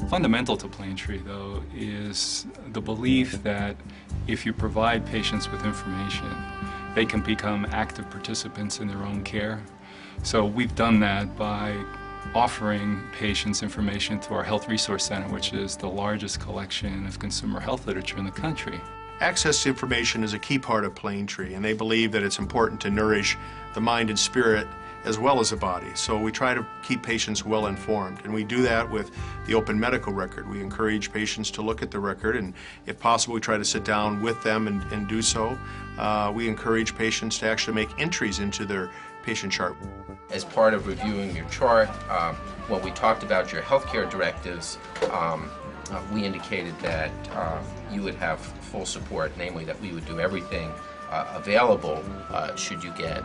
Fundamental to Planetree, though, is the belief that if you provide patients with information, they can become active participants in their own care. So we've done that by offering patients information through our Health Resource Center, which is the largest collection of consumer health literature in the country. Access to information is a key part of Planetree, and they believe that it's important to nourish the mind and spirit as well as the body. So we try to keep patients well informed, and we do that with the open medical record. We encourage patients to look at the record, and if possible we try to sit down with them and do so. We encourage patients to actually make entries into their patient chart. As part of reviewing your chart, when we talked about your healthcare directives, we indicated that you would have full support, namely that we would do everything available should you get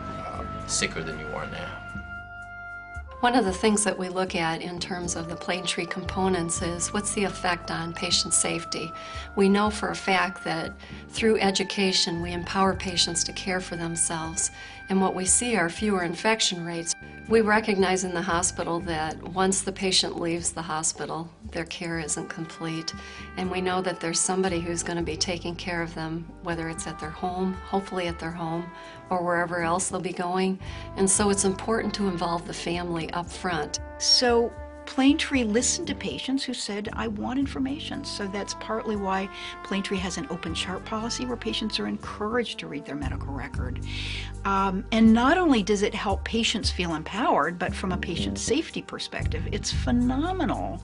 sicker than you are now. One of the things that we look at in terms of the Planetree components is what's the effect on patient safety. We know for a fact that through education we empower patients to care for themselves, and what we see are fewer infection rates. We recognize in the hospital that once the patient leaves the hospital, their care isn't complete, and we know that there's somebody who's going to be taking care of them, whether it's at their home, hopefully at their home, or wherever else they'll be going. And so it's important to involve the family up front. So Planetree listened to patients who said, I want information. So that's partly why Planetree has an open chart policy where patients are encouraged to read their medical record. And not only does it help patients feel empowered, but from a patient safety perspective, it's phenomenal.